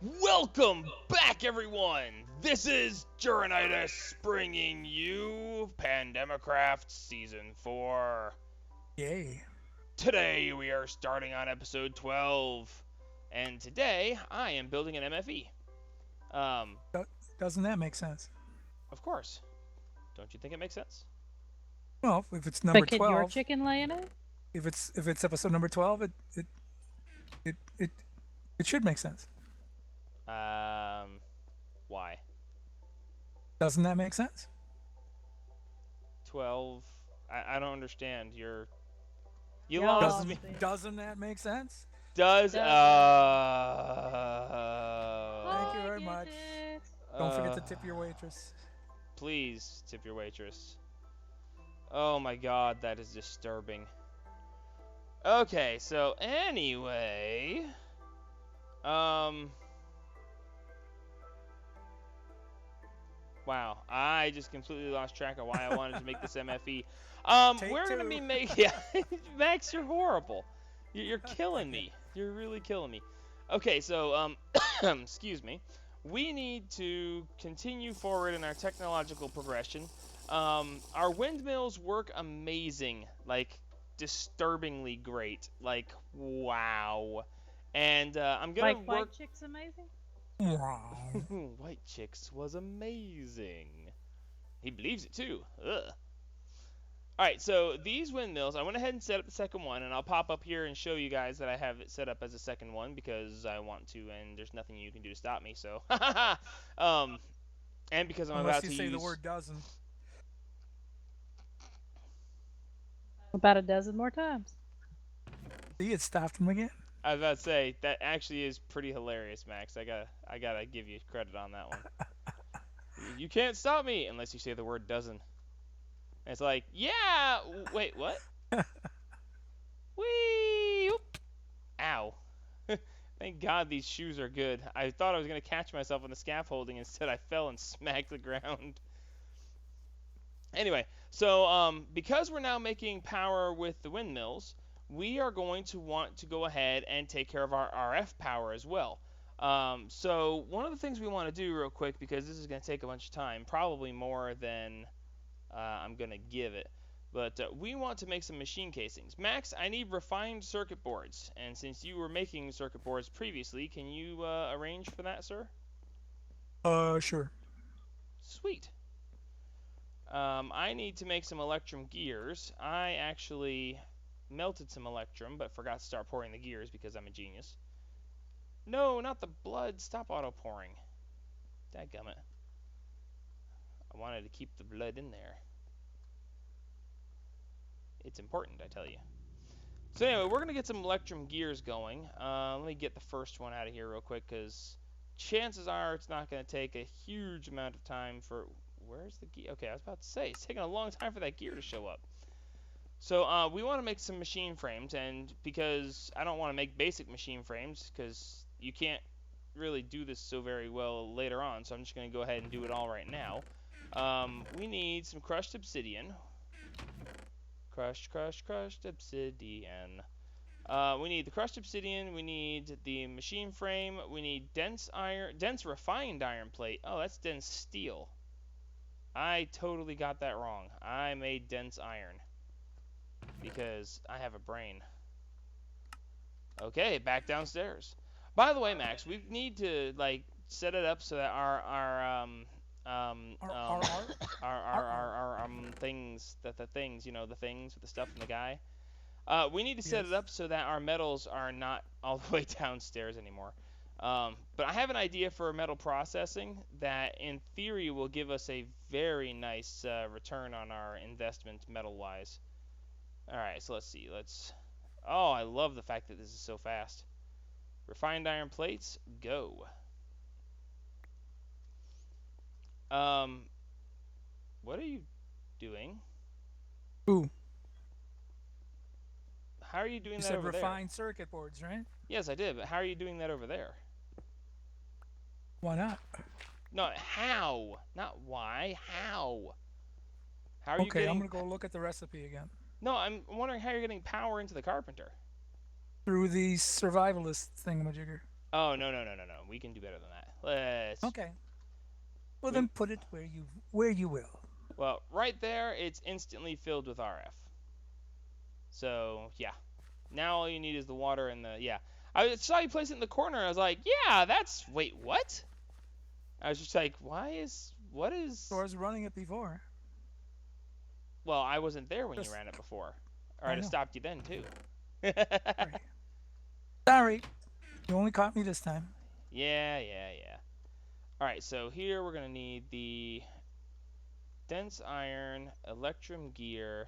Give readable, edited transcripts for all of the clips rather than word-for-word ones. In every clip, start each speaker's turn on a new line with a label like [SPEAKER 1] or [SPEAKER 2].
[SPEAKER 1] Welcome back, everyone! This is Juranitis bringing you Pandemicraft Season 4.
[SPEAKER 2] Yay.
[SPEAKER 1] Today we are starting on episode 12, and today I am building an MFE.
[SPEAKER 2] Do- Doesn't that make sense?
[SPEAKER 1] Of course. Don't you think it makes sense?
[SPEAKER 2] Well, if it's number
[SPEAKER 3] But can your
[SPEAKER 2] 12,
[SPEAKER 3] chicken lay in it?
[SPEAKER 2] if it's episode number 12, it it, it should make sense.
[SPEAKER 1] Why?
[SPEAKER 2] Doesn't that make sense?
[SPEAKER 1] 12? I don't understand. You
[SPEAKER 3] Y'all
[SPEAKER 1] lost
[SPEAKER 2] Doesn't
[SPEAKER 1] me.
[SPEAKER 3] see.
[SPEAKER 2] doesn't that make sense?
[SPEAKER 1] Does,
[SPEAKER 3] Doesn't.
[SPEAKER 2] Thank you
[SPEAKER 3] Oh,
[SPEAKER 2] very much.
[SPEAKER 3] goodness.
[SPEAKER 2] Don't forget to tip your waitress.
[SPEAKER 1] Please tip your waitress. Oh my god, that is disturbing. Okay, so anyway, wow, I just completely lost track of why I wanted to make this MFE.
[SPEAKER 2] Take
[SPEAKER 1] We're gonna
[SPEAKER 2] two.
[SPEAKER 1] be making, yeah, Max, you're horrible. You're killing me. You're really killing me. Okay, so, excuse me. We need to continue forward in our technological progression. Our windmills work amazing, like disturbingly great, like wow. And I'm gonna
[SPEAKER 3] Like
[SPEAKER 1] work.
[SPEAKER 3] white chicks amazing?
[SPEAKER 2] Wow.
[SPEAKER 1] White Chicks was amazing. He believes it too. Ugh. Alright, so these windmills, I went ahead and set up the second one, and I'll pop up here and show you guys that I have it set up as a second one because I want to, and there's nothing you can do to stop me, so. And because I'm
[SPEAKER 2] Unless
[SPEAKER 1] about
[SPEAKER 2] you
[SPEAKER 1] to
[SPEAKER 2] say
[SPEAKER 1] use.
[SPEAKER 2] the word doesn't.
[SPEAKER 3] About a dozen more times.
[SPEAKER 2] See, it stopped him again.
[SPEAKER 1] I was about to say that actually is pretty hilarious, Max. I gotta give you credit on that one. You can't stop me unless you say the word doesn't. And it's like, yeah. Wait, what? Wee! Oop. Ow! Thank God these shoes are good. I thought I was gonna catch myself on the scaffolding. Instead, I fell and smacked the ground. Anyway, so because we're now making power with the windmills, we are going to want to go ahead and take care of our RF power as well. So one of the things we want to do real quick, because this is going to take a bunch of time, probably more than I'm going to give it, but we want to make some machine casings. Max, I need refined circuit boards, and since you were making circuit boards previously, can you arrange for that, sir?
[SPEAKER 2] Sure.
[SPEAKER 1] Sweet. I need to make some electrum gears. I actually melted some electrum, but forgot to start pouring the gears because I'm a genius. No, not the blood. Stop auto pouring. Dadgummit. I wanted to keep the blood in there. It's important, I tell you. So anyway, we're going to get some electrum gears going. Let me get the first one out of here real quick because chances are it's not going to take a huge amount of time for... Where's the gear? Okay, I was about to say, it's taking a long time for that gear to show up. So we want to make some machine frames, and because I don't want to make basic machine frames, because you can't really do this so very well later on, so I'm just going to go ahead and do it all right now. We need some crushed obsidian. Crushed obsidian. We need the crushed obsidian, we need the machine frame, we need dense refined iron plate. Oh, that's dense steel. I totally got that wrong. I made dense iron. Because I have a brain. Okay, back downstairs. By the way, Max, we need to like set it up so that our things, the things, you know, the things with the stuff and the guy. We need to set it
[SPEAKER 2] Yes.
[SPEAKER 1] up so that our metals are not all the way downstairs anymore. But I have an idea for metal processing that, in theory, will give us a very nice return on our investment metal-wise. Alright, so let's see. Oh, I love the fact that this is so fast. Refined iron plates, go. What are you doing?
[SPEAKER 2] Ooh,
[SPEAKER 1] How are you doing
[SPEAKER 2] you
[SPEAKER 1] that
[SPEAKER 2] said
[SPEAKER 1] over there?
[SPEAKER 2] refined circuit boards, right?
[SPEAKER 1] Yes, I did, but how are you doing that over there?
[SPEAKER 2] Why not?
[SPEAKER 1] No, how? Not why. How? How are you
[SPEAKER 2] Okay, I'm
[SPEAKER 1] getting...
[SPEAKER 2] gonna go look at the recipe again.
[SPEAKER 1] No, I'm wondering how you're getting power into the carpenter.
[SPEAKER 2] Through the survivalist thingamajigger.
[SPEAKER 1] Oh, no. We can do better than that. Let's...
[SPEAKER 2] Okay. Well,
[SPEAKER 1] we,
[SPEAKER 2] then put it where you will.
[SPEAKER 1] well, right there, it's instantly filled with RF. So, yeah. Now all you need is the water and the... Yeah. I saw you place it in the corner. I was like, yeah, that's... Wait, what? I was just like, what is...
[SPEAKER 2] So I was running it before.
[SPEAKER 1] Well, I wasn't there when you
[SPEAKER 2] Just,
[SPEAKER 1] ran it before. Or
[SPEAKER 2] I
[SPEAKER 1] I'd have
[SPEAKER 2] know.
[SPEAKER 1] stopped you then, too.
[SPEAKER 2] Sorry. Sorry. You only caught me this time.
[SPEAKER 1] Yeah. Alright, so here we're going to need the dense iron, electrum gear.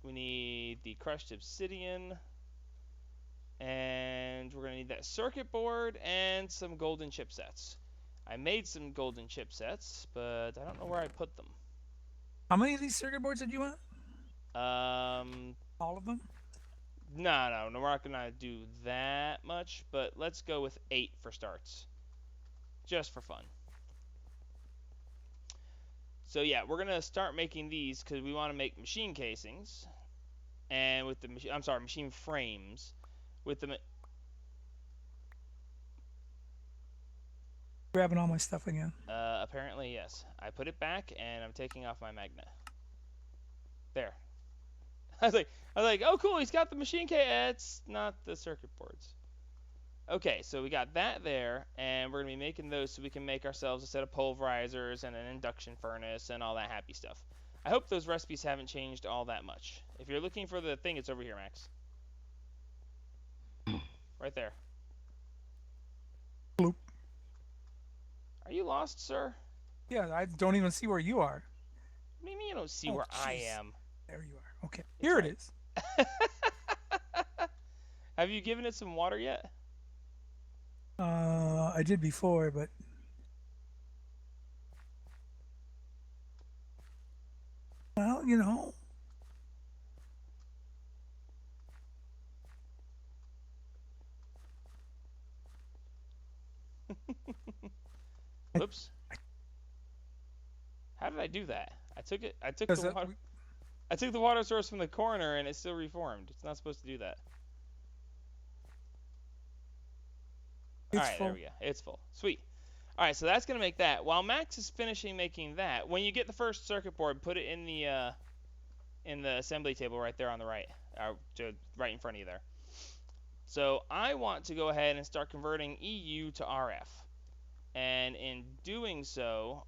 [SPEAKER 1] We need the crushed obsidian. And we're going to need that circuit board and some golden chipsets. I made some golden chipsets, but I don't know where I put them.
[SPEAKER 2] How many of these circuit boards did you want? All of them?
[SPEAKER 1] No, we're not gonna do that much, but let's go with 8 for starts, just for fun. So yeah, we're gonna start making these because we want to make machine casings, and with the machine frames, with the
[SPEAKER 2] Grabbing all my stuff again.
[SPEAKER 1] apparently yes. I put it back, and I'm taking off my magnet. There. I was like, oh cool, he's got the machine case. It's not the circuit boards. Okay, so we got that there, and we're going to be making those so we can make ourselves a set of pulverizers and an induction furnace and all that happy stuff. I hope those recipes haven't changed all that much. If you're looking for the thing, it's over here, Max. Right there.
[SPEAKER 2] Bloop.
[SPEAKER 1] Are you lost, sir?
[SPEAKER 2] Yeah, I don't even see where you are.
[SPEAKER 1] What do you mean you don't see
[SPEAKER 2] Oh,
[SPEAKER 1] where I
[SPEAKER 2] jeez.
[SPEAKER 1] am?
[SPEAKER 2] There you are. Okay.
[SPEAKER 1] It's
[SPEAKER 2] Here
[SPEAKER 1] right.
[SPEAKER 2] it is.
[SPEAKER 1] Have you given it some water yet?
[SPEAKER 2] I did before, but well, you know.
[SPEAKER 1] Whoops. How did I do that? I took
[SPEAKER 2] Because
[SPEAKER 1] the water. I took the water source from the corner and it still reformed. It's not supposed to do that. Alright, there we go. It's full. Sweet. Alright, so that's going to make that. While Max is finishing making that, when you get the first circuit board, put it in the assembly table right there on the right. Right in front of you there. So I want to go ahead and start converting EU to RF. And in doing so,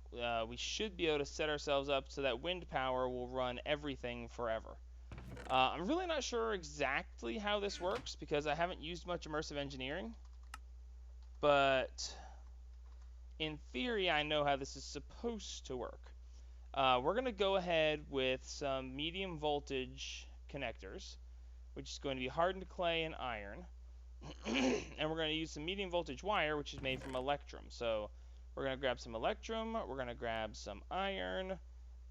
[SPEAKER 1] we should be able to set ourselves up so that wind power will run everything forever. I'm really not sure exactly how this works because I haven't used much immersive engineering. But in theory, I know how this is supposed to work. We're going to go ahead with some medium voltage connectors, which is going to be hardened clay and iron. And we're going to use some medium voltage wire, which is made from electrum. So we're going to grab some electrum. We're going to grab some iron.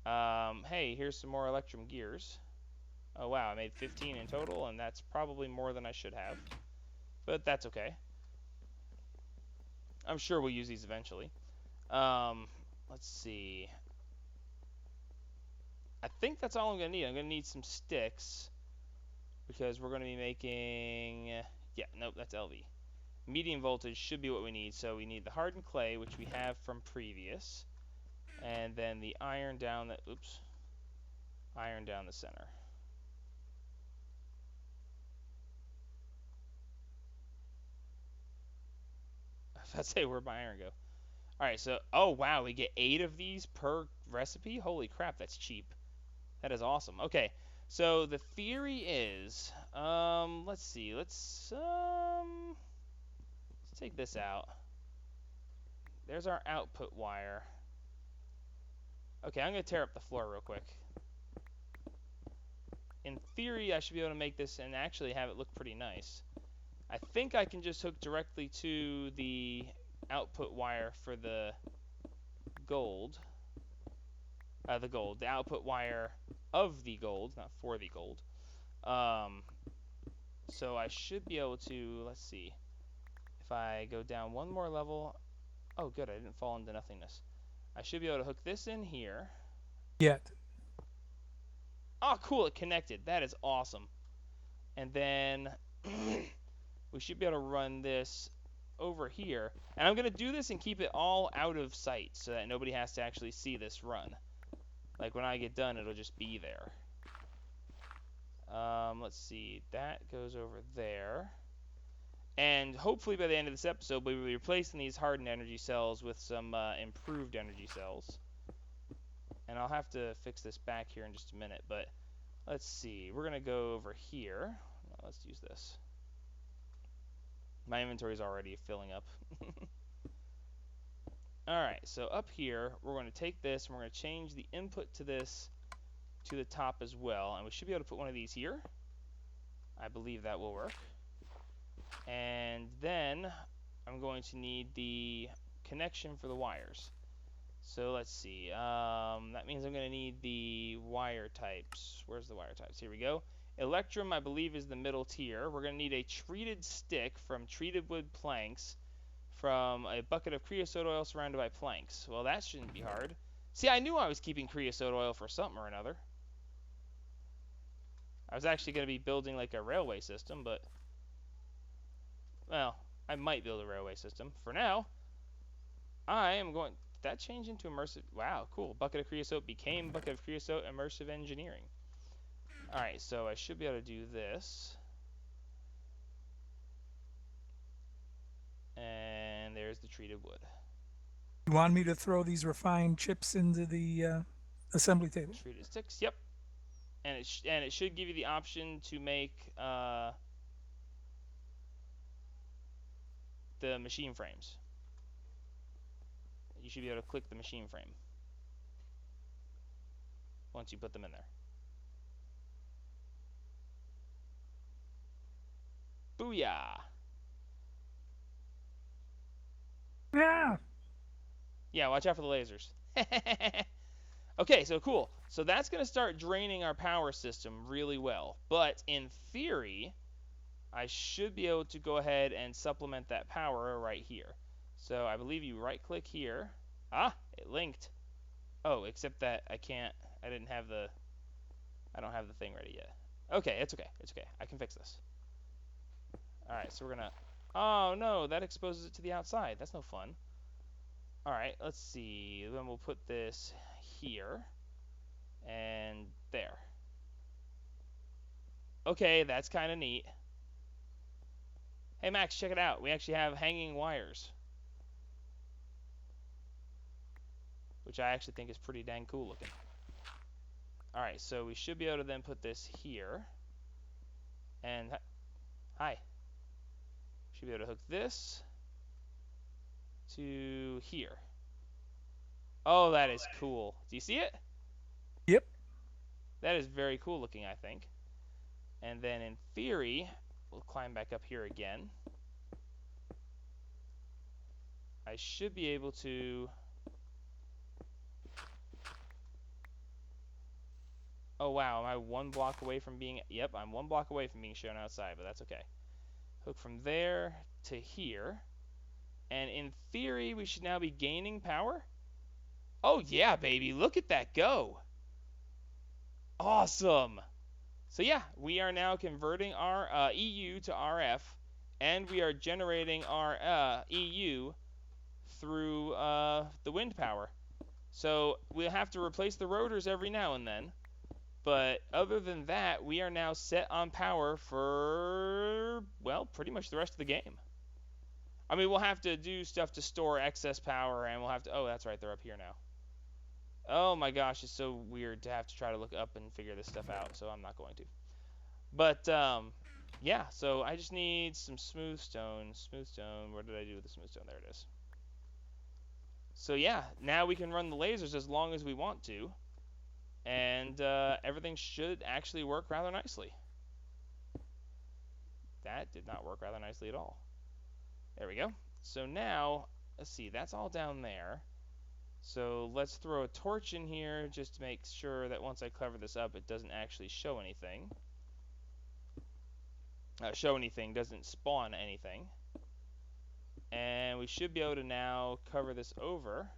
[SPEAKER 1] Hey, here's some more electrum gears. Oh, wow, I made 15 in total, and that's probably more than I should have. But that's okay. I'm sure we'll use these eventually. Let's see. I think that's all I'm going to need. I'm going to need some sticks because we're going to be making... Yeah, nope, that's LV. Medium voltage should be what we need. So we need the hardened clay, which we have from previous, and then the iron down the... Oops. Iron down the center. Let's say where'd my iron go? Alright, so... Oh, wow, we get 8 of these per recipe? Holy crap, that's cheap. That is awesome. Okay, so the theory is... let's see. Let's take this out. There's our output wire. Okay, I'm going to tear up the floor real quick. In theory, I should be able to make this and actually have it look pretty nice. I think I can just hook directly to the output wire for the gold. The output wire of the gold, not for the gold. So I should be able to, let's see. If I go down one more level, oh good, I didn't fall into nothingness. I should be able to hook this in here.
[SPEAKER 2] Yet.
[SPEAKER 1] Oh cool, it connected. That is awesome. And then we should be able to run this over here. And I'm going to do this and keep it all out of sight so that nobody has to actually see this run. Like when I get done, it'll just be there. Let's see, that goes over there. And hopefully by the end of this episode, we'll be replacing these hardened energy cells with some improved energy cells. And I'll have to fix this back here in just a minute, but let's see. We're going to go over here. No, let's use this. My inventory is already filling up. Alright, so up here, we're going to take this and we're going to change the input to this to the top as well. And we should be able to put one of these here. I believe that will work. And then I'm going to need the connection for the wires. So let's see. That means I'm going to need the wire types. Where's the wire types? Here we go. Electrum, I believe, is the middle tier. We're going to need a treated stick from treated wood planks from a bucket of creosote oil surrounded by planks. Well, that shouldn't be hard. See, I knew I was keeping creosote oil for something or another. I was actually going to be building like a railway system, but... well, I might build a railway system. For now, I am going... did that change into immersive? Wow, cool. Bucket of creosote became bucket of creosote immersive engineering. Alright, so I should be able to do this. And there's the treated wood.
[SPEAKER 2] You want me to throw these refined chips into the assembly table?
[SPEAKER 1] Treated sticks, yep. And it should give you the option to make the machine frames. You should be able to click the machine frame once you put them in there. Booyah!
[SPEAKER 2] Yeah.
[SPEAKER 1] Yeah, watch out for the lasers. Okay, so cool. So that's going to start draining our power system really well. But in theory, I should be able to go ahead and supplement that power right here. So I believe you right-click here. Ah, it linked. Oh, except that I can't. I don't have the thing ready yet. Okay, it's okay. It's okay. I can fix this. All right, so we're gonna. Oh no, that exposes it to the outside. That's no fun. All right, let's see. Then we'll put this here and there. Okay, that's kind of neat. Hey Max, check it out. We actually have hanging wires, which I actually think is pretty dang cool looking. All right, so we should be able to then put this here. And hi. Should be able to hook this to here. Oh, that is cool. Do you see it?
[SPEAKER 2] Yep.
[SPEAKER 1] That is very cool looking, I think. And then in theory, we'll climb back up here again. I should be able to... oh wow, am I one block away from being... yep, I'm one block away from being shown outside, but that's okay. Hook from there to here. And in theory, we should now be gaining power. Oh yeah, baby, look at that go. Awesome. So yeah, we are now converting our EU to RF, and we are generating our EU through the wind power. So we'll have to replace the rotors every now and then. But other than that, we are now set on power for, well, pretty much the rest of the game. I mean, we'll have to do stuff to store excess power, and we'll have to... oh, that's right, they're up here now. Oh my gosh, it's so weird to have to try to look up and figure this stuff out, so I'm not going to. But, yeah, so I just need some smooth stone. Smooth stone, what did I do with the smooth stone? There it is. So yeah, now we can run the lasers as long as we want to. And everything should actually work rather nicely. That did not work rather nicely at all. There we go. So now, let's see, that's all down there. So let's throw a torch in here just to make sure that once I cover this up, it doesn't actually show anything. Doesn't spawn anything. And we should be able to now cover this over.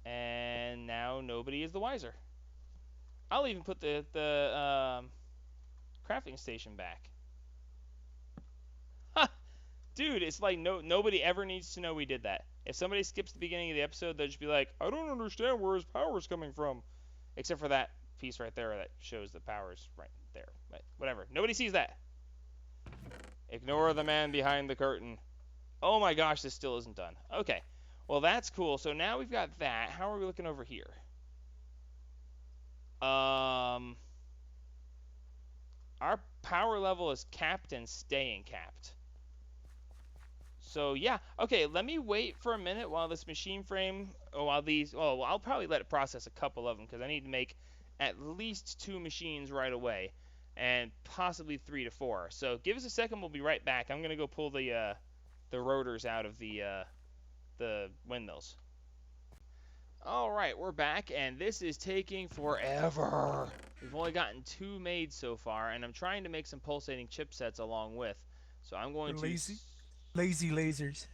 [SPEAKER 1] And now nobody is the wiser. I'll even put the crafting station back. Ha! Dude, it's like nobody ever needs to know we did that. If somebody skips the beginning of the episode, they'll just be like, I don't understand where his power's coming from. Except for that piece right there that shows the power's right there. But whatever. Nobody sees that. Ignore the man behind the curtain. Oh my gosh, this still isn't done. Okay. Well, that's cool. So now we've got that. How are we looking over here? Our power level is capped and staying capped. So yeah, okay, let me wait for a minute while this machine frame, while these, oh, I'll probably let it process a couple of them because I need to make at least 2 machines right away and possibly 3 to 4. So give us a second, we'll be right back. I'm going to go pull the rotors out of the windmills. All right, we're back, and this is taking forever. We've only gotten 2 made so far, and I'm trying to make some pulsating chipsets along with. So I'm going to...
[SPEAKER 2] Lazy lasers.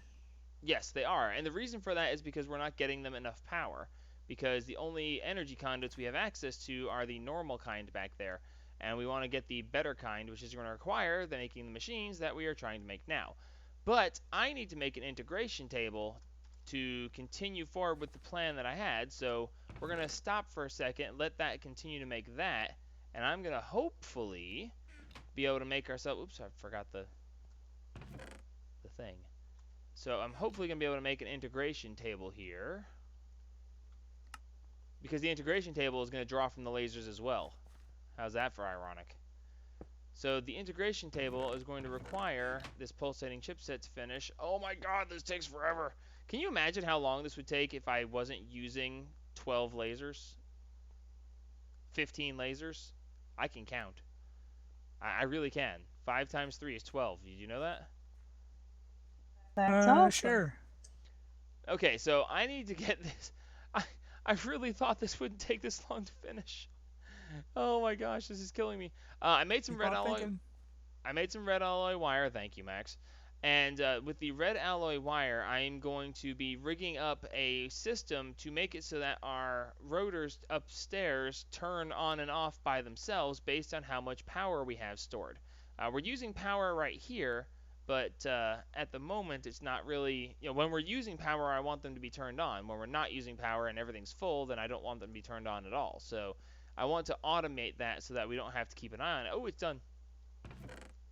[SPEAKER 1] Yes, they are, and the reason for that is because we're not getting them enough power, because the only energy conduits we have access to are the normal kind back there, and we want to get the better kind, which is going to require the making the machines that we are trying to make now. But I need to make an integration table to continue forward with the plan that I had, so we're going to stop for a second, let that continue to make that, and I'm going to hopefully be able to make ourselves... Oops, I forgot the thing. So I'm hopefully going to be able to make an integration table here, because the integration table is going to draw from the lasers as well. How's that for ironic? So the integration table is going to require this pulsating chipset to finish. Oh my god, this takes forever. Can you imagine how long this would take if I wasn't using 12 lasers? 15 lasers? I can count. I really can. 5 times 3 is 12. Did you know that?
[SPEAKER 3] That's awesome.
[SPEAKER 2] Sure.
[SPEAKER 1] Okay, so I need to get this. I really thought this wouldn't take this long to finish. Oh my gosh, this is killing me. I made some red alloy. I made some red alloy wire. Thank you, Max. And with the red alloy wire, I am going to be rigging up a system to make it so that our rotors upstairs turn on and off by themselves based on how much power we have stored. We're using power right here, but at the moment it's not really, when we're using power, I want them to be turned on. When we're not using power and everything's full, then I don't want them to be turned on at all. So I want to automate that so that we don't have to keep an eye on it. Oh, it's done.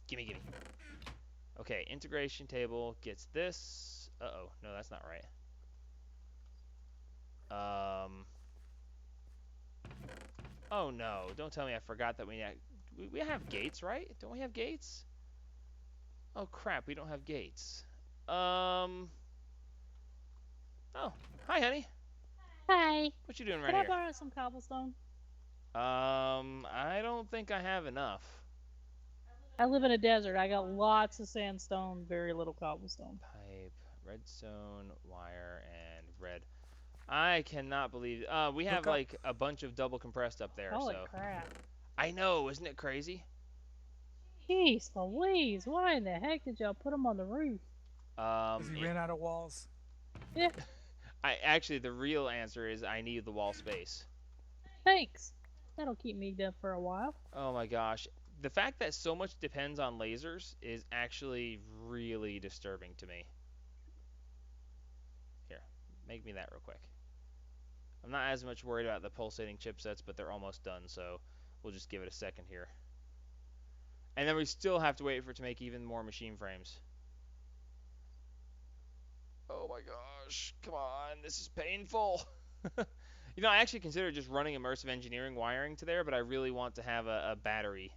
[SPEAKER 1] Gimme, gimme. Okay, integration table gets this. Uh-oh, no, that's not right. Oh no, don't tell me I forgot that we have gates, right? Don't we have gates? Oh crap, we don't have gates. Oh, hi honey.
[SPEAKER 3] Hi.
[SPEAKER 1] What you doing right
[SPEAKER 3] Can I
[SPEAKER 1] here?
[SPEAKER 3] borrow some cobblestone?
[SPEAKER 1] I don't think I have enough.
[SPEAKER 3] I live in a desert. I got lots of sandstone, very little cobblestone.
[SPEAKER 1] Pipe, redstone, wire, and red. I cannot believe we have like a bunch of double compressed up there.
[SPEAKER 3] Holy
[SPEAKER 1] so
[SPEAKER 3] crap.
[SPEAKER 1] I know, isn't it crazy?
[SPEAKER 3] Jeez Louise, why in the heck did y'all put them on the roof?
[SPEAKER 2] Because he ran out of walls.
[SPEAKER 3] Yeah,
[SPEAKER 1] Actually, the real answer is I need the wall space.
[SPEAKER 3] thanks. That'll keep me up for a while.
[SPEAKER 1] Oh my gosh. The fact that so much depends on lasers is actually really disturbing to me. Here, make me that real quick. I'm not as much worried about the pulsating chipsets, but they're almost done, so we'll just give it a second here. And then we still have to wait for it to make even more machine frames. Oh my gosh, come on, this is painful. I actually considered just running immersive engineering wiring to there, but I really want to have a battery.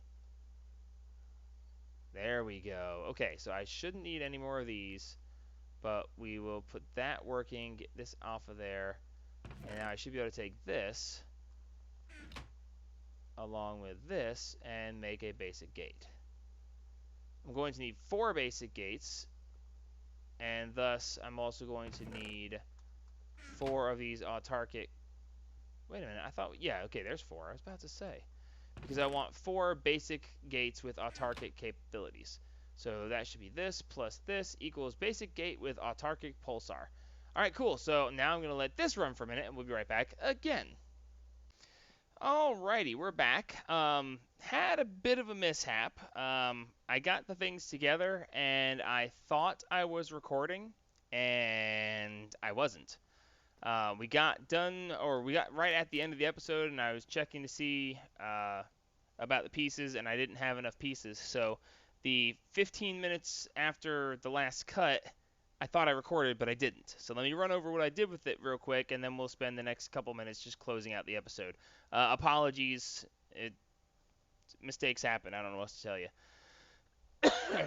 [SPEAKER 1] There we go. Okay, so I shouldn't need any more of these, but we will put that working, get this off of there, and now I should be able to take this along with this and make a basic gate. I'm going to need 4 basic gates, and thus I'm also going to need 4 of these autarkic... Wait a minute, I thought... Yeah, okay, there's 4. I was about to say. Because I want 4 basic gates with autarkic capabilities. So that should be this plus this equals basic gate with autarkic pulsar. Alright, cool. So now I'm going to let this run for a minute, and we'll be right back again. Alrighty, we're back. Had a bit of a mishap. I got the things together and I thought I was recording, and I wasn't. We got done, or we got right at the end of the episode, and I was checking to see about the pieces, and I didn't have enough pieces. So the 15 minutes after the last cut, I thought I recorded, but I didn't. So let me run over what I did with it real quick, and then we'll spend the next couple minutes just closing out the episode. Apologies, mistakes happen. I don't know what to tell you.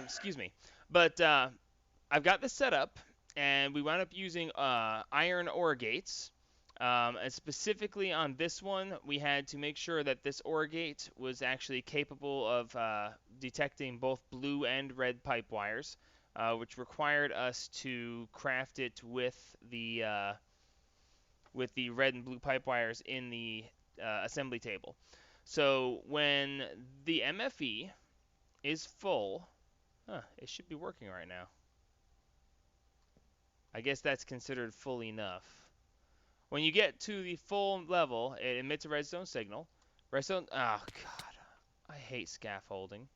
[SPEAKER 1] Excuse me. But I've got this set up, and we wound up using iron ore gates. And specifically on this one, we had to make sure that this ore gate was actually capable of detecting both blue and red pipe wires, which required us to craft it with the red and blue pipe wires in the assembly table. So when the MFE is full, it should be working right now. I guess that's considered full enough. When you get to the full level, it emits a redstone signal. Redstone, oh god, I hate scaffolding.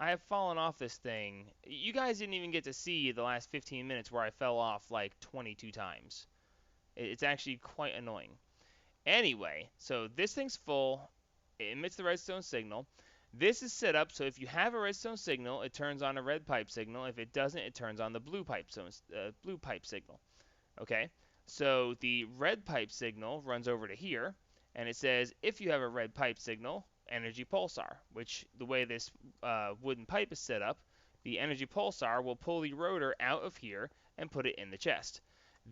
[SPEAKER 1] I have fallen off this thing. You guys didn't even get to see the last 15 minutes where I fell off like 22 times. It's actually quite annoying. Anyway, so this thing's full. It emits the redstone signal. This is set up so if you have a redstone signal, it turns on a red pipe signal. If it doesn't, it turns on the blue pipe signal. Okay, so the red pipe signal runs over to here, and it says if you have a red pipe signal, energy pulsar, which the way this wooden pipe is set up, the energy pulsar will pull the rotor out of here and put it in the chest.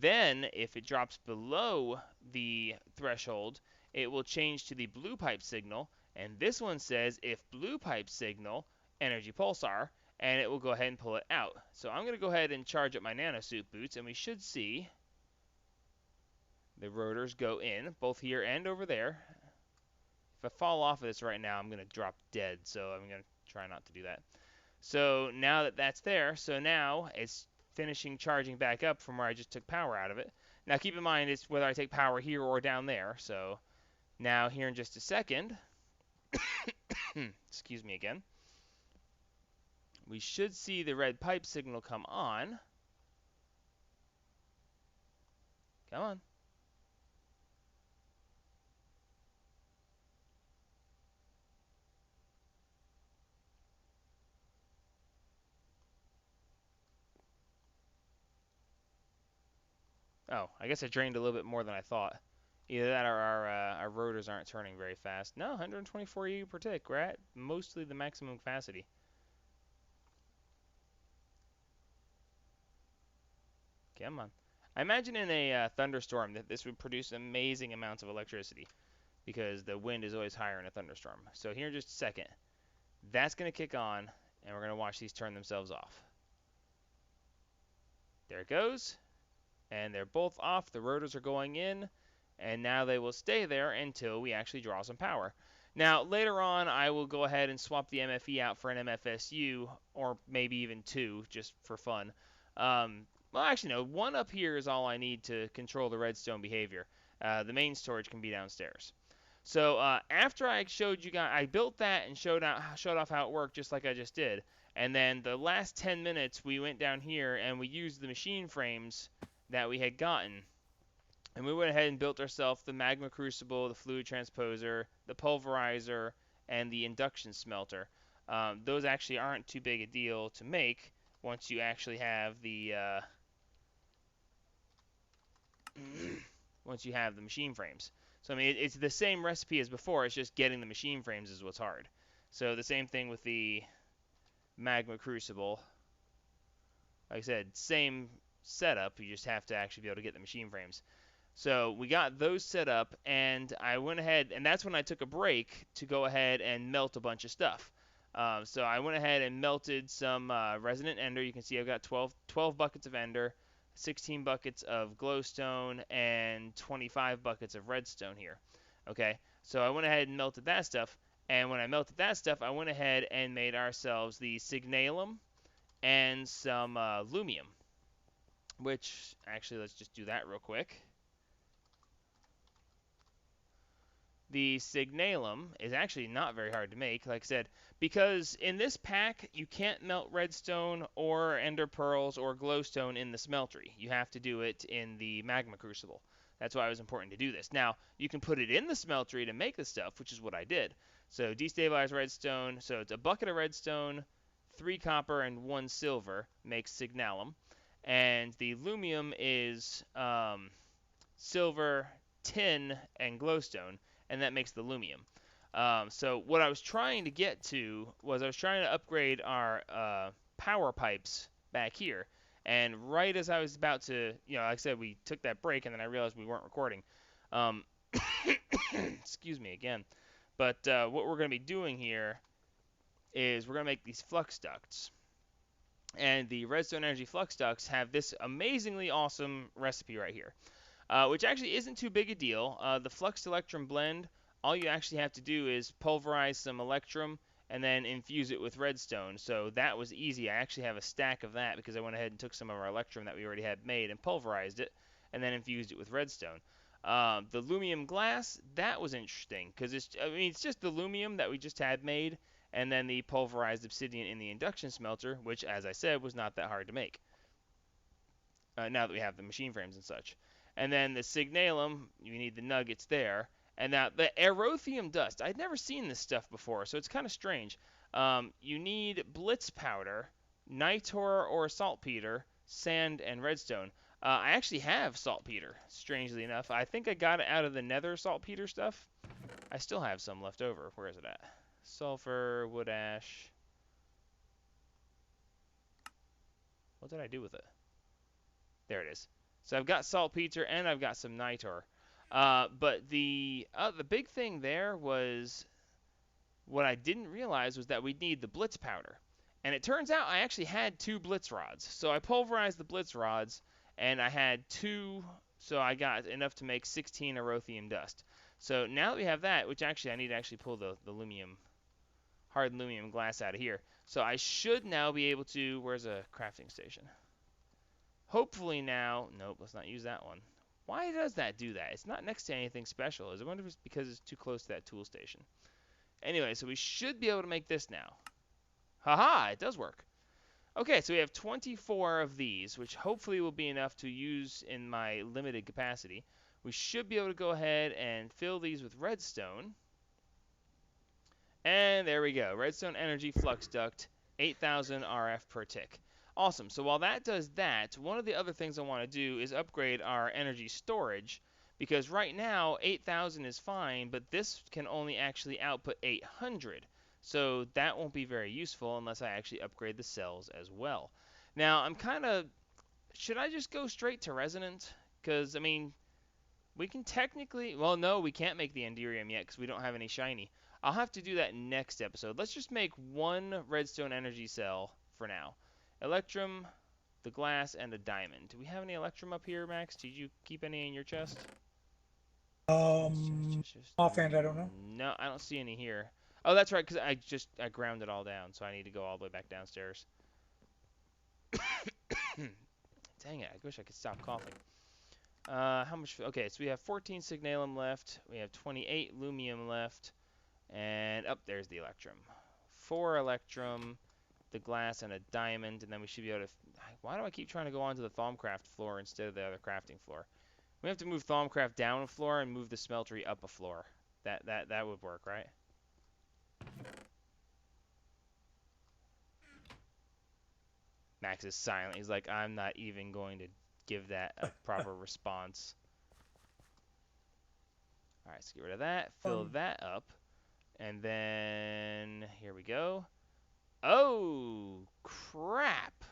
[SPEAKER 1] Then, if it drops below the threshold, it will change to the blue pipe signal, and this one says if blue pipe signal, energy pulsar, and it will go ahead and pull it out. So I'm going to go ahead and charge up my nanosuit boots, and we should see the rotors go in, both here and over there. If I fall off of this right now, I'm going to drop dead, so I'm going to try not to do that. So now that that's there, so now it's finishing charging back up from where I just took power out of it. Now keep in mind it's whether I take power here or down there. So now here in just a second, excuse me again, we should see the red pipe signal come on. Come on. Oh, I guess I drained a little bit more than I thought. Either that or our rotors aren't turning very fast. No, 124 EU per tick. We're at mostly the maximum capacity. Come on. I imagine in a thunderstorm that this would produce amazing amounts of electricity because the wind is always higher in a thunderstorm. So here in just a second, that's going to kick on, and we're going to watch these turn themselves off. There it goes. And they're both off. The rotors are going in, and now they will stay there until we actually draw some power. Now, later on, I will go ahead and swap the MFE out for an MFSU, or maybe even two, just for fun. Well, actually, no. One up here is all I need to control the redstone behavior. The main storage can be downstairs. So after I showed you guys, I built that and showed off how it worked, just like I just did. And then the last 10 minutes, we went down here and we used the machine frames that we had gotten, and we went ahead and built ourselves the magma crucible, the fluid transposer, the pulverizer, and the induction smelter. Those actually aren't too big a deal to make once you actually have the once you have the machine frames. So I mean, it's the same recipe as before. It's just getting the machine frames is what's hard. So the same thing with the magma crucible. Like I said, same setup. You just have to actually be able to get the machine frames. So we got those set up, and I went ahead, and that's when I took a break to go ahead and melt a bunch of stuff. So I went ahead and melted some resonant ender. You can see I've got 12 buckets of ender, 16 buckets of glowstone, and 25 buckets of redstone here. Okay, so I went ahead and melted that stuff, and when I melted that stuff, I went ahead and made ourselves the signalum and some lumium, which actually let's just do that real quick. The signalum is actually not very hard to make, like I said, because in this pack you can't melt redstone or ender pearls or glowstone in the smeltery. You have to do it in the magma crucible. That's why it was important to do this. Now, you can put it in the smeltery to make the stuff, which is what I did. So destabilized redstone, so it's a bucket of redstone, 3 copper, and 1 silver makes signalum. And the lumium is silver, tin, and glowstone, and that makes the lumium. So what I was trying to get to was I was trying to upgrade our power pipes back here. And right as I was about to, like I said, we took that break, and then I realized we weren't recording. Excuse me again. But what we're going to be doing here is we're going to make these flux ducts. And the redstone energy flux ducts have this amazingly awesome recipe right here. Which actually isn't too big a deal. The flux electrum blend, all you actually have to do is pulverize some electrum and then infuse it with redstone. So that was easy. I actually have a stack of that because I went ahead and took some of our electrum that we already had made and pulverized it and then infused it with redstone. The lumium glass, that was interesting because it's just the lumium that we just had made and then the pulverized obsidian in the induction smelter, which, as I said, was not that hard to make. Now that we have the machine frames and such. And then the signalum, you need the nuggets there. And now the aerothium dust. I'd never seen this stuff before, so it's kind of strange. You need blitz powder, nitor or saltpeter, sand, and redstone. I actually have saltpeter, strangely enough. I think I got it out of the nether saltpeter stuff. I still have some left over. Where is it at? Sulfur, wood ash. What did I do with it? There it is. So I've got saltpeter and I've got some nitor. But the big thing there was what I didn't realize was that we'd need the blitz powder. And it turns out I actually had 2 blitz rods. So I pulverized the blitz rods and I had 2, so I got enough to make 16 aerothium dust. So now that we have that, which actually I need to actually pull the lumium, hard lumium glass out of here. So I should now be able to, where's a crafting station? Hopefully now, nope, let's not use that one. Why does that do that? It's not next to anything special. I wonder if it's because it's too close to that tool station. Anyway, so we should be able to make this now. Haha, it does work. Okay, so we have 24 of these, which hopefully will be enough to use in my limited capacity. We should be able to go ahead and fill these with redstone. And there we go. Redstone energy flux duct, 8,000 RF per tick. Awesome. So while that does that, one of the other things I want to do is upgrade our energy storage, because right now 8,000 is fine, but this can only actually output 800. So that won't be very useful unless I actually upgrade the cells as well. Now I'm kind of, should I just go straight to resonant? Because I mean, we can technically, well, no, we can't make the enderium yet because we don't have any shiny. I'll have to do that next episode. Let's just make 1 redstone energy cell for now. Electrum, the glass, and a diamond. Do we have any electrum up here, Max? Did you keep any in your chest?
[SPEAKER 2] Offhand, I don't know.
[SPEAKER 1] No, I don't see any here. Oh, that's right, because I ground it all down, so I need to go all the way back downstairs. Dang it, I wish I could stop coughing. How much? Okay, so we have 14 signalum left. We have 28 lumium left. And up there's the electrum. 4 electrum, the glass, and a diamond, and then we should be able to. Why do I keep trying to go onto the Thaumcraft floor instead of the other crafting floor? We have to move Thaumcraft down a floor and move the smeltery up a floor. That would work, right? Max is silent. He's like, I'm not even going to give that a proper response. All right, let's get rid of that. Fill that up. And then, here we go. Oh, crap.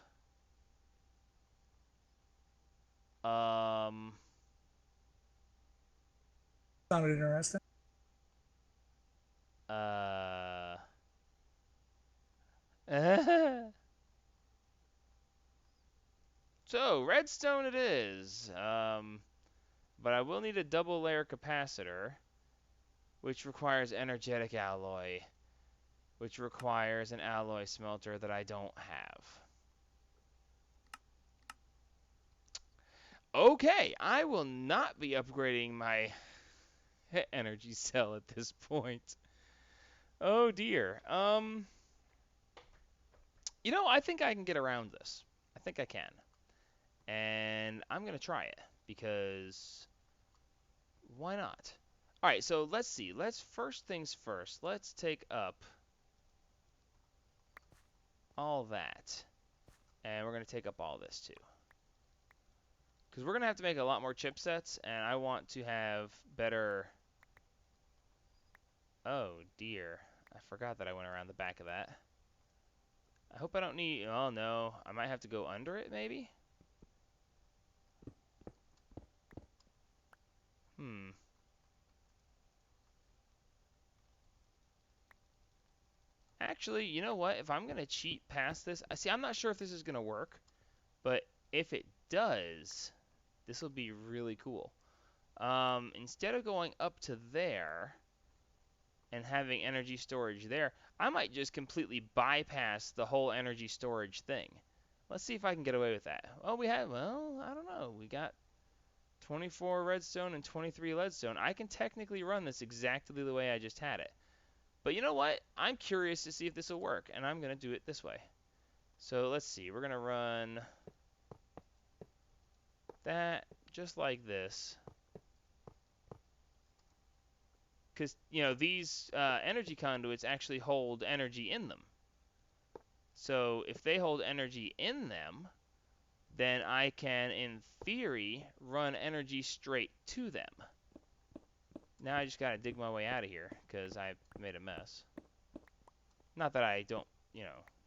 [SPEAKER 2] Sounded interesting.
[SPEAKER 1] So, redstone it is. But I will need a double layer capacitor, which requires energetic alloy, which requires an alloy smelter that I don't have. Okay, I will not be upgrading my energy cell at this point. Oh dear. I think I can get around this. I think I can. And I'm going to try it because why not? All right, so let's see. Let's first things first. Let's take up all that. And we're going to take up all this too. Because we're going to have to make a lot more chipsets, and I want to have better... Oh, dear. I forgot that I went around the back of that. I hope I don't need... Oh, no. I might have to go under it, maybe? Actually, you know what? If I'm going to cheat past this... See, I'm not sure if this is going to work, but if it does, this will be really cool. Instead of going up to there and having energy storage there, I might just completely bypass the whole energy storage thing. Let's see if I can get away with that. Well, I don't know. We got 24 redstone and 23 leadstone. I can technically run this exactly the way I just had it. But you know what? I'm curious to see if this will work, and I'm going to do it this way. So let's see. We're going to run that just like this. Because, these energy conduits actually hold energy in them. So if they hold energy in them, then I can, in theory, run energy straight to them. Now I just got to dig my way out of here because I made a mess. Not that I don't,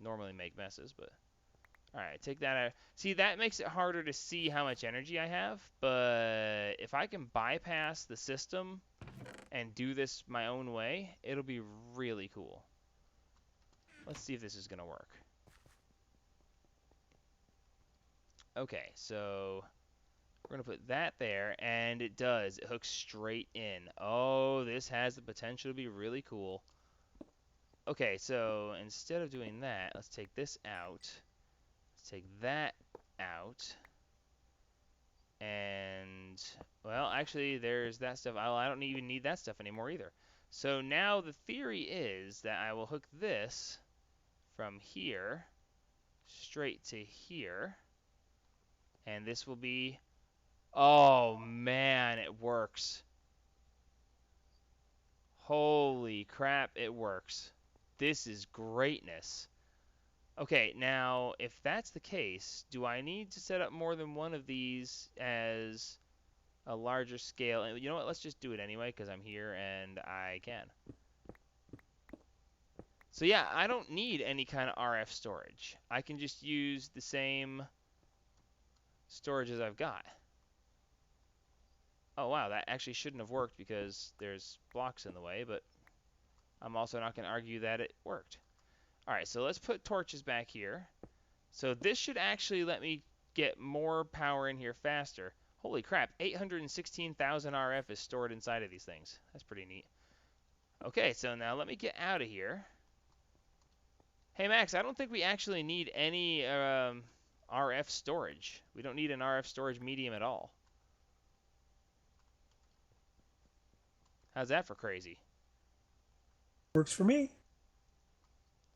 [SPEAKER 1] normally make messes, but... Alright, take that out. See, that makes it harder to see how much energy I have, but if I can bypass the system and do this my own way, it'll be really cool. Let's see if this is going to work. Okay, so we're going to put that there, and it does. It hooks straight in. Oh, this has the potential to be really cool. Okay, so instead of doing that, let's take this out. Let's take that out. And, well, actually, there's that stuff. I don't even need that stuff anymore either. So now the theory is that I will hook this from here straight to here. And this will be... Oh, man, it works. Holy crap, it works. This is greatness. Okay, now, if that's the case, do I need to set up more than one of these as a larger scale? And you know what? Let's just do it anyway because I'm here and I can. So yeah, I don't need any kind of RF storage. I can just use the same storage as I've got. Oh wow, that actually shouldn't have worked because there's blocks in the way, but I'm also not going to argue that it worked. Alright, so let's put torches back here. So this should actually let me get more power in here faster. Holy crap, 816,000 RF is stored inside of these things. That's pretty neat. Okay, so now let me get out of here. Hey Max, I don't think we actually need any RF storage. We don't need an RF storage medium at all. How's that for crazy?
[SPEAKER 2] Works for me.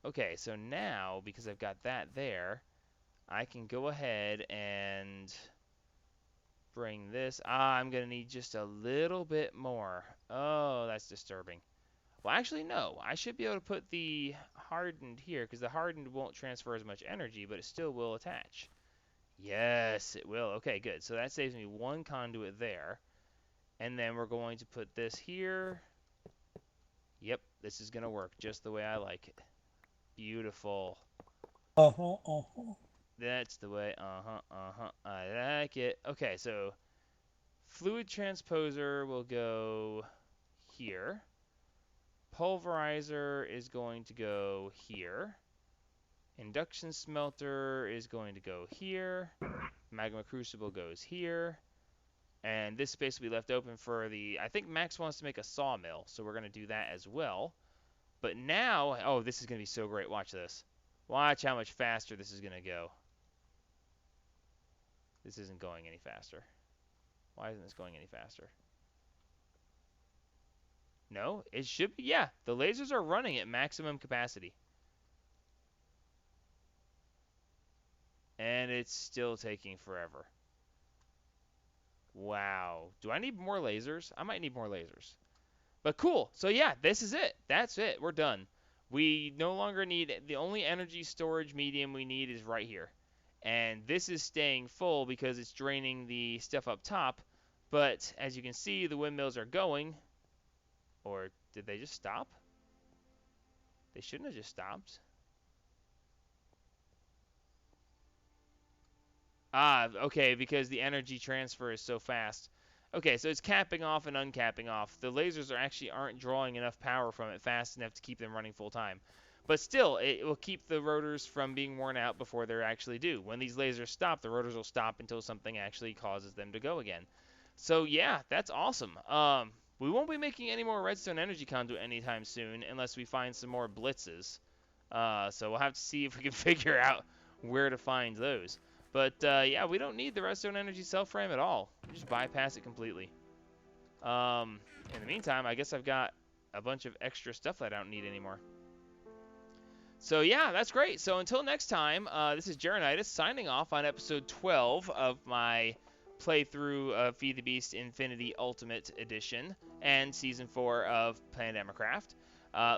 [SPEAKER 1] Okay, so now, because I've got that there, I can go ahead and bring this. I'm going to need just a little bit more. Oh, that's disturbing. Well, actually, no. I should be able to put the hardened here, because the hardened won't transfer as much energy, but it still will attach. Yes, it will. Okay, good. So that saves me one conduit there. And then we're going to put this here. Yep, this is going to work just the way I like it. Beautiful.
[SPEAKER 2] Uh-huh, uh-huh.
[SPEAKER 1] That's the way. I like it. Okay, so fluid transposer will go here. Pulverizer is going to go here. Induction smelter is going to go here. Magma crucible goes here. And this space will be left open for the... I think Max wants to make a sawmill, so we're going to do that as well. But now... Oh, this is going to be so great. Watch this. Watch how much faster this is going to go. This isn't going any faster. Why isn't this going any faster? No, it should be. Yeah, the lasers are running at maximum capacity. And it's still taking forever. Wow. Do I need more lasers? I might need more lasers. But cool. So yeah, this is it. That's it. We're done. We no longer need, the only energy storage medium we need is right here. And this is staying full because it's draining the stuff up top. But as you can see, the windmills are going. Or did they just stop? They shouldn't have just stopped. Ah, okay, because the energy transfer is so fast. Okay, so it's capping off and uncapping off. The lasers aren't drawing enough power from it fast enough to keep them running full time. But still, it will keep the rotors from being worn out before they're actually due. When these lasers stop, the rotors will stop until something actually causes them to go again. So yeah, that's awesome. We won't be making any more redstone energy conduit anytime soon unless we find some more blitzes. So we'll have to see if we can figure out where to find those. But yeah, we don't need the redstone energy cell frame at all. We just bypass it completely. In the meantime, I guess I've got a bunch of extra stuff that I don't need anymore. So yeah, that's great. So until next time, this is Jaronitis signing off on episode 12 of my playthrough of Feed the Beast Infinity Ultimate Edition and Season 4 of Pandemicraft.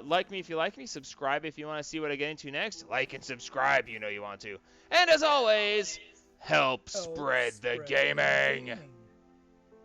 [SPEAKER 1] Like me if you like me, subscribe if you want to see what I get into next. Like and subscribe, you know you want to. And as always, help spread the gaming!